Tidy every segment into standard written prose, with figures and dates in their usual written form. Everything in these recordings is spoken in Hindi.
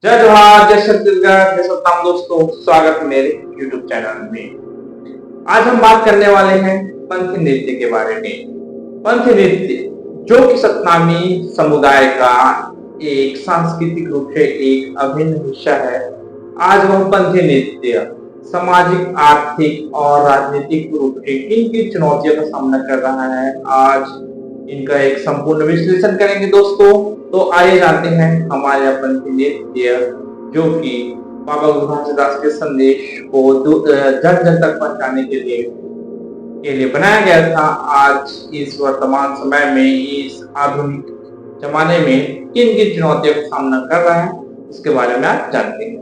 जय जोहार, जय छत्तीसगढ़, जय सत्ताम दोस्तों, स्वागत है मेरे YouTube चैनल में। आज हम बात करने वाले हैं पंथी नृत्य के बारे में। पंथी नृत्य जो कि सतनामी समुदाय का एक सांस्कृतिक रूप से एक अभिन्न हिस्सा है। आज वह पंथी नृत्य सामाजिक, आर्थिक और राजनीतिक रूप से किन किन चुनौतियों का सामना कर रहा है, आज इनका एक संपूर्ण विश्लेषण करेंगे दोस्तों। तो आइए जानते हैं हमारे पंथी नृत्य जो कि बाबा गुरु घासीदास के संदेश को जन जन तक पहुंचाने के लिए बनाया गया था। आज इस वर्तमान समय में, इस आधुनिक जमाने में किन किन चुनौतियों का सामना कर रहा है, इसके बारे में आज जानते हैं।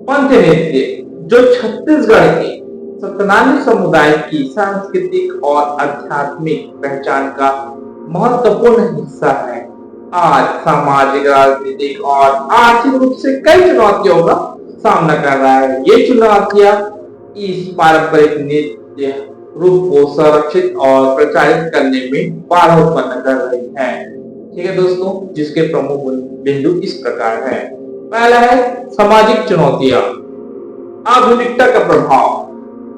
पंथी नृत्य जो छत्तीसगढ़ के सतनामी समुदाय की सांस्कृतिक और आध्यात्मिक पहचान का महत्वपूर्ण हिस्सा है, आज सामाजिक, राजनीतिक और आर्थिक रूप से कई चुनौतियों का सामना कर रहा है। ये चुनौतियां इस पारंपरिक नृत्य रूप को संरक्षित और प्रचारित करने में बाधा उत्पन्न कर रही है। ठीक है दोस्तों, जिसके प्रमुख बिंदु इस प्रकार है। पहला है सामाजिक चुनौतियां। आधुनिकता का प्रभाव।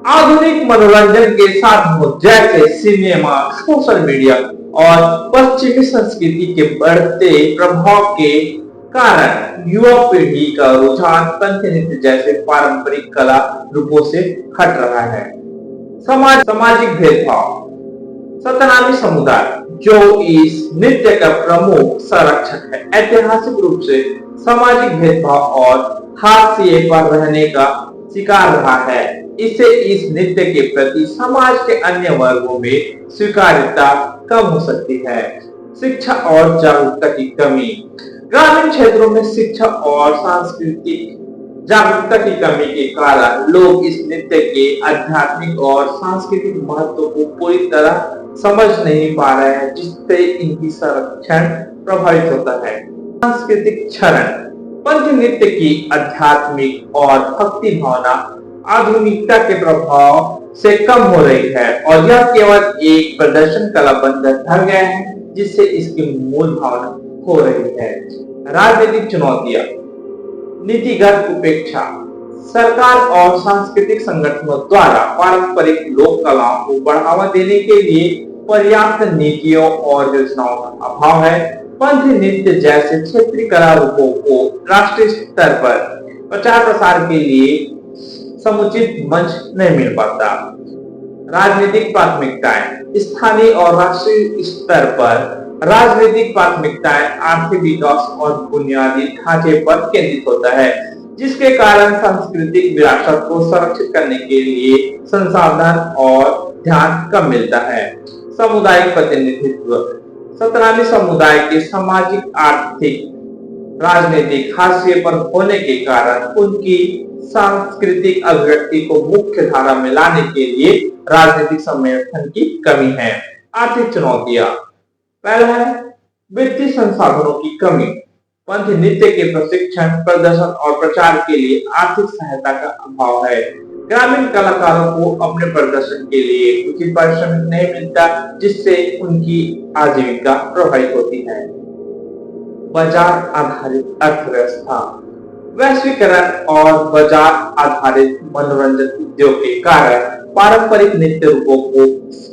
आधुनिक मनोरंजन के साधनों जैसे सिनेमा, सोशल मीडिया और पश्चिमी संस्कृति के बढ़ते प्रभाव के कारण युवा पीढ़ी का रुझान पंथी नृत्य जैसे पारंपरिक कला रूपों से हट रहा है। सामाजिक भेदभाव। सतनामी समुदाय जो इस नृत्य का प्रमुख संरक्षक है, ऐतिहासिक रूप से सामाजिक भेदभाव और हाशिए पर रहने का शिकार रहा है। इससे इस नृत्य के प्रति समाज के अन्य वर्गों में स्वीकार्यता कम हो सकती है। शिक्षा और जागरूकता की कमी। ग्रामीण क्षेत्रों में शिक्षा और सांस्कृतिक जागरूकता की कमी के कारण लोग इस नृत्य के आध्यात्मिक और सांस्कृतिक महत्व को पूरी तरह समझ नहीं पा रहे हैं, जिससे इनकी संरक्षण प्रभावित होता है। सांस्कृतिक क्षरण। पंथी नृत्य की आध्यात्मिक और भक्ति भावना आधुनिकता के प्रभाव से कम हो रही है और यह केवल एक प्रदर्शन कला बनकर ढल गया है, जिससे इसकी मूल भावना खो रही है। राजनीतिक चुनौतियां। नीतिगत उपेक्षा। सरकार और सांस्कृतिक संगठनों द्वारा पारंपरिक लोक कलाओं को बढ़ावा देने के लिए पर्याप्त नीतियों और योजनाओं का अभाव है। पंथी नृत्य जैसे क्षेत्रीय कला रूपों को राष्ट्रीय स्तर पर प्रचार प्रसार के लिए समुचित मंच नहीं मिल पाता। राजनीतिक प्राथमिकताएं। स्थानीय और राष्ट्रीय स्तर पर राजनीतिक प्राथमिकताएं आर्थिक विकास और बुनियादी ढांचे पर केंद्रित होता है, जिसके कारण सांस्कृतिक विरासत को संरक्षित करने के लिए संसाधन और ध्यान कम मिलता है। सामुदायिक प्रतिनिधित्व। सतनामी समुदाय के सामाजिक, आर्थिक, राजनीतिक हाशिए पर होने के कारण उनकी सांस्कृतिक अभिव्यक्ति को मुख्य धारा में लाने के लिए राजनीतिक समर्थन की कमी है। आर्थिक चुनौतियां। पहला है वित्तीय संसाधनों की कमी। पंथी नृत्य के प्रशिक्षण, प्रदर्शन और प्रचार के लिए आर्थिक सहायता का अभाव है। ग्रामीण कलाकारों को अपने प्रदर्शन के लिए उचित पारिश्रमिक नहीं मिलता, जिससे उनकी आजीविका प्रभावित होती है। बाजार आधारित अर्थव्यवस्था। वैश्वीकरण और बाजार आधारित मनोरंजन उद्योग के कारण पारंपरिक नृत्य रूपों को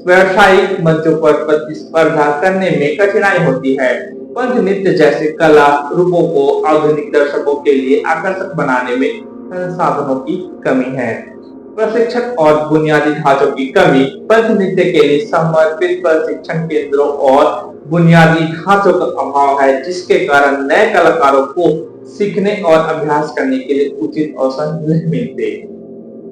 व्यावसायिक मंचों पर प्रतिस्पर्धा करने में कठिनाई होती है। पंथी नृत्य जैसे कला रूपों को आधुनिक दर्शकों के लिए आकर्षक बनाने में संसाधनों की कमी है। प्रशिक्षण और बुनियादी ढांचों की कमी। पंथी नृत्य के लिए समर्पित प्रशिक्षण केंद्रों और बुनियादी ढांचों का अभाव है, जिसके कारण नए कलाकारों को सीखने और अभ्यास करने के लिए उचित अवसर नहीं मिलते।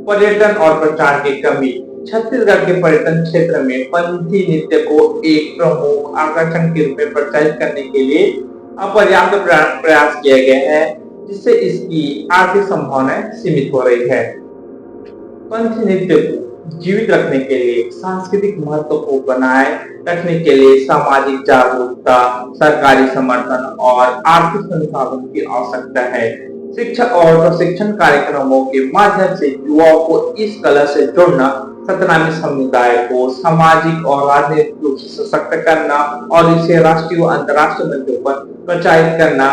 पर्यटन और प्रचार की कमी। छत्तीसगढ़ के पर्यटन क्षेत्र में पंथी नृत्य को एक प्रमुख आकर्षण के रूप में प्रचारित करने के लिए अपर्याप्त प्रयास किए गए हैं, जिससे इसकी आर्थिक संभावनाएं सीमित हो रही है। पंथी नृत्य को जीवित रखने के लिए, सांस्कृतिक महत्व को बनाए रखने के लिए सामाजिक जागरूकता, सरकारी समर्थन और आर्थिक संसाधन की आवश्यकता है। शिक्षा और प्रशिक्षण कार्यक्रमों के माध्यम से युवाओं को इस कला से जोड़ना, सतनामी समुदाय को सामाजिक और राजनीतिक रूप से सशक्त करना और इसे राष्ट्रीय व अंतर्राष्ट्रीय मंचों पर प्रचारित करना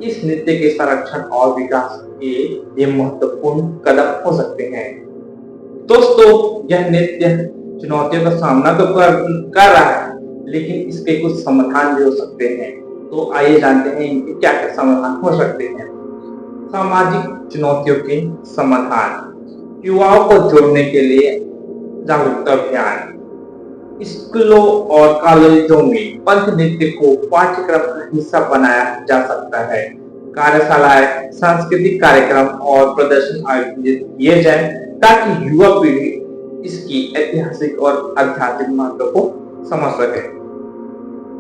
इस नृत्य के संरक्षण और विकास के ये महत्वपूर्ण कदम हो सकते हैं। दोस्तों, यह नृत्य चुनौतियों का सामना तो कर रहा है, लेकिन इसके कुछ समाधान भी हो सकते हैं। तो आइए जानते हैं इनके क्या क्या समाधान हो सकते हैं। सामाजिक चुनौतियों के समाधान, युवाओं को जोड़ने के लिए जागरूकता अभियान, स्कूलों और कॉलेजों में पंथ नृत्य को पाठ्यक्रम का हिस्सा बनाया जा सकता है। कार्यशालाएं, सांस्कृतिक कार्यक्रम और प्रदर्शन आयोजित किए जाएं ताकि युवा पीढ़ी इसकी ऐतिहासिक और आध्यात्मिक महत्व को समझ सके।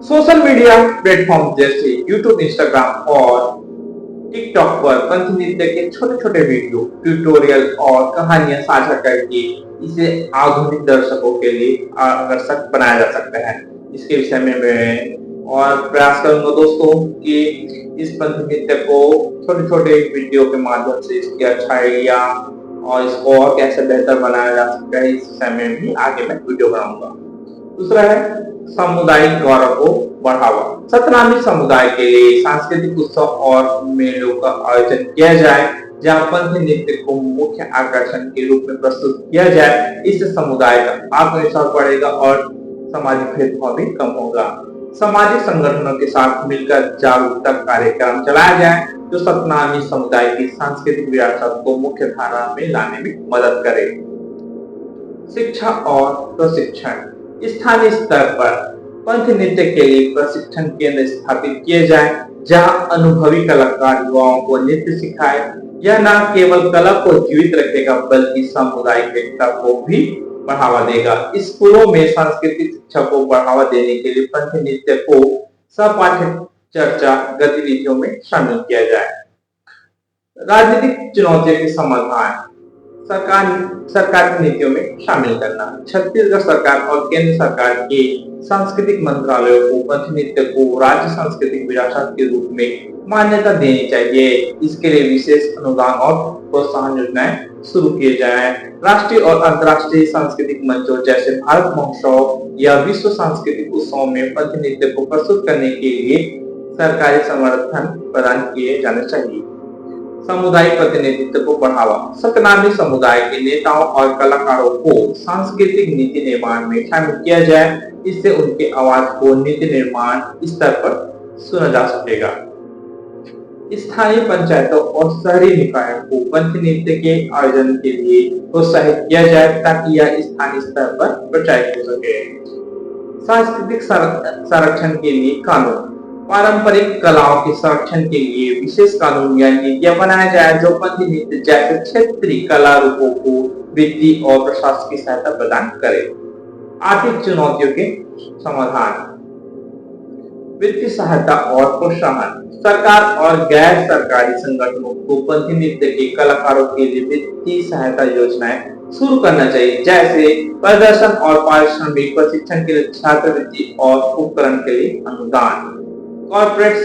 सोशल मीडिया प्लेटफॉर्म जैसे यूट्यूब, इंस्टाग्राम और टिकटॉक पर पंथ नृत्य के छोटे छोटे वीडियो, ट्यूटोरियल और कहानियां साझा करके इसे आधुनिक दर्शकों के लिए आकर्षक बनाया जा सकता है। इसके विषय में मैं और प्रयास करूंगा दोस्तों कि इस पंथ नृत्य को छोटे छोटे वीडियो के माध्यम से इसकी अच्छाइयाँ और इसको और कैसे बेहतर बनाया जा सकता है, इस विषय में भी आगे मैं वीडियो बनाऊंगा। दूसरा है सामुदायिक गौरव को बढ़ावा। सतनामी समुदाय के लिए सांस्कृतिक उत्सव और मेलों का आयोजन किया जाए, जहां पंथ नृत्य को मुख्य आकर्षण के रूप में प्रस्तुत किया जाए। इससे समुदाय का आत्मविश्वास बढ़ेगा और सामाजिक भेदभाव भी कम होगा। सामाजिक संगठनों के साथ मिलकर जागरूकता कार्यक्रम चलाया जाए, जो सतनामी समुदाय की सांस्कृतिक विरासत को मुख्य धारा में लाने में मदद करे। शिक्षा और प्रशिक्षण, स्थानीय स्तर पर पंथ नृत्य के लिए प्रशिक्षण केंद्र स्थापित किए जाए, जहां अनुभवी कलाकार युवाओं को नृत्य सिखाए। यह न केवल कला को जीवित रखेगा, बल्कि सामुदायिक एकता को भी बढ़ावा देगा। स्कूलों में सांस्कृतिक शिक्षा को बढ़ावा देने के लिए पंथ नृत्य को सहपाठ्य चर्चा गतिविधियों में शामिल किया जाए। राजनीतिक चुनौतियों के समाधान, सरकार की नीतियों में शामिल करना। छत्तीसगढ़ सरकार और केंद्र सरकार के सांस्कृतिक मंत्रालयों को पंथ नृत्य को राज्य सांस्कृतिक विरासत के रूप में मान्यता देनी चाहिए। इसके लिए विशेष अनुदान और प्रोत्साहन योजनाएं शुरू किए जाएं। राष्ट्रीय और अंतर्राष्ट्रीय सांस्कृतिक मंचों जैसे भारत महोत्सव या विश्व सांस्कृतिक उत्सव में पंथ नृत्य को प्रस्तुत करने के लिए सरकारी समर्थन प्रदान किए जाने चाहिए। सामुदायिक प्रतिनिधित्व को बढ़ावा, सतनामी समुदाय के नेताओं और कलाकारों को सांस्कृतिक नीति निर्माण में शामिल किया जाए। इससे उनके आवाज को नीति निर्माण स्तर पर सुना जा सकेगा। स्थानीय पंचायतों और शहरी निकायों को पंथ नृत्य के आयोजन के लिए प्रोत्साहित किया जाए, ताकि यह स्थानीय स्तर पर प्रचारित हो सके। सांस्कृतिक संरक्षण के लिए कानून, पारंपरिक कलाओं के संरक्षण के लिए विशेष कानून या नीतियां बनाया जाए, जो पंथ नृत्य जैसे क्षेत्रीय कला रूपों को वित्तीय और प्रशासनिक सहायता प्रदान करे। आर्थिक चुनौतियों के समाधान, वित्तीय सहायता और प्रोत्साहन, सरकार और गैर सरकारी संगठनों को पंथ नृत्य के कलाकारों के लिए वित्तीय सहायता योजनाएं शुरू करना चाहिए, जैसे प्रदर्शन और पारिश्रमिक, प्रशिक्षण के लिए छात्रवृत्ति और उपकरण के लिए अनुदान। कॉर्पोरेट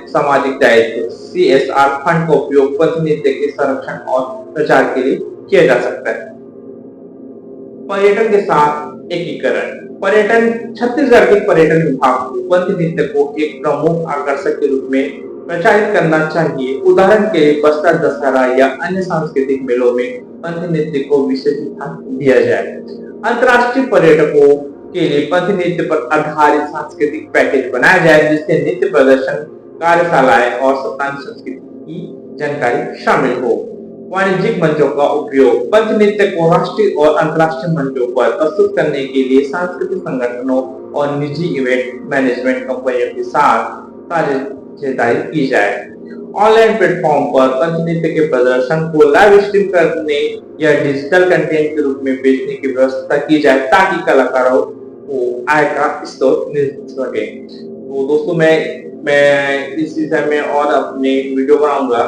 सामाजिक दायित्व CSR फंड का उपयोग पंथ नृत्य के संरक्षण और प्रचार के लिए किया जा सकता है। पर्यटन के साथ एकीकरण, छत्तीसगढ़ के पर्यटन विभाग को पंथ नृत्य को एक प्रमुख आकर्षक के रूप में प्रचारित करना चाहिए। उदाहरण के लिए बस्तर दशहरा या अन्य सांस्कृतिक मेलों में पंथ नृत्य को विशेष ध्यान दिया जाए। अंतर्राष्ट्रीय पर्यटकों के लिए पंथ नृत्य पर आधारित सांस्कृतिक पैकेज बनाया जाए, जिससे नृत्य प्रदर्शन, कार्यशालाएं और सतनामी संस्कृति की जानकारी शामिल हो। वाणिज्यिक मंचों का उपयोग, पंथ नृत्य को राष्ट्रीय और अंतर्राष्ट्रीय मंचों पर प्रस्तुत करने के लिए सांस्कृतिक संगठनों और निजी इवेंट मैनेजमेंट कंपनियों के साथ साझेदारी की जाए। ऑनलाइन प्लेटफॉर्म पर पंथ नृत्य के प्रदर्शन को लाइव स्ट्रीम करने या डिजिटल कंटेंट के रूप में बेचने की व्यवस्था की जाए, ताकि कलाकारों को आय का स्रोत मिल सके। तो दोस्तों, मैं इस विषय में और अपने वीडियो बनाऊंगा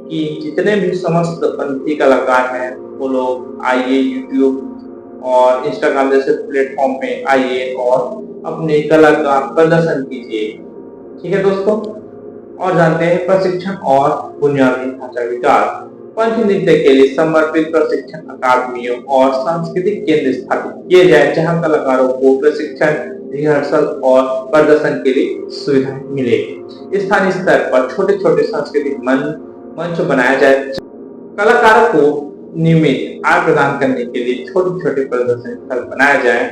कि जितने भी समस्त पंथी कलाकार हैं वो लोग आइए यूट्यूब और इंस्टाग्राम जैसे प्लेटफॉर्म पे आइए और अपने कला का प्रदर्शन कीजिए। ठीक है दोस्तों, और जानते हैं प्रशिक्षण और बुनियादी ढांचा विकास। पंथ नृत्य के लिए समर्पित प्रशिक्षण अकादमियों और सांस्कृतिक केंद्र स्थापित किए जाए, जहां कलाकारों को प्रशिक्षण रिहर्सल और प्रदर्शन के लिए सुविधाएं मिलेगी। स्थानीय स्तर पर छोटे छोटे सांस्कृतिक मंच बनाया जाए। कलाकारों को नियमित आय प्रदान करने के लिए छोटे छोटे प्रदर्शन स्थल बनाया जाए।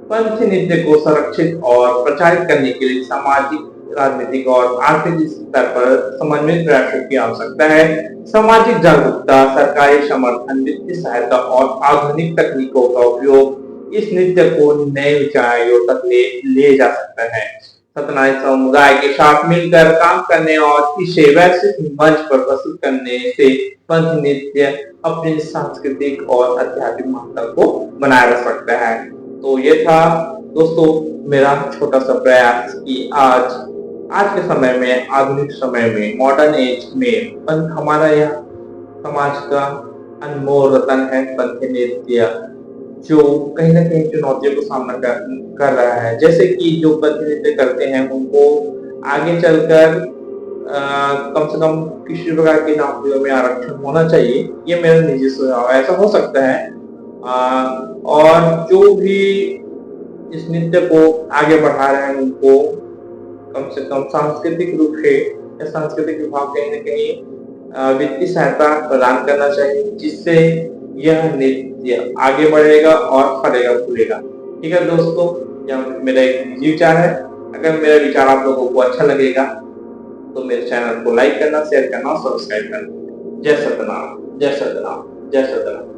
पंथी नृत्य को संरक्षित और प्रचारित करने के लिए सामाजिक, राजनीतिक और आर्थिक स्तर पर समन्वित प्रयासों की आवश्यकता है। सामाजिक जागरूकता, सरकारी समर्थन, वित्तीय सहायता और आधुनिक तकनीकों का उपयोग इस नृत्य को नए ऊंचाइयों तक ले जा सकता है। सत्यनारायण समुदाय के साथ मिलकर काम करने और इसे वैश्विक मंच पर प्रस्तुत करने से पंथ नृत्य अपनी सांस्कृतिक और आध्यात्मिक महत्व को बनाए रख सकता है। तो ये था दोस्तों मेरा छोटा सा प्रयास कि आज के समय में, आधुनिक समय में, मॉडर्न एज में पंथ हमारा यह समाज का अनमोल रतन है। पंथ नृत्य जो कहीं ना कहीं चुनौतियों को सामना कर रहा है, जैसे कि जो पंथ नृत्य करते हैं उनको आगे चलकर कम से कम किसी प्रकार की नौकरियों में आरक्षण होना चाहिए। ये मेरा निजी सुझाव है, ऐसा हो सकता है। और जो भी इस नृत्य को आगे बढ़ा रहे हैं उनको कम से कम सांस्कृतिक रूप से या सांस्कृतिक विभाग कहीं न कहीं वित्तीय सहायता प्रदान करना चाहिए, जिससे यह नृत्य आगे बढ़ेगा और फलेगा फूलेगा। ठीक है दोस्तों, यह मेरा एक निजी विचार है। अगर मेरा विचार आप लोगों को अच्छा लगेगा तो मेरे चैनल को लाइक करना, शेयर करना, सब्सक्राइब करना। जय सतनाम, जय सतनाम, जय सतनाम।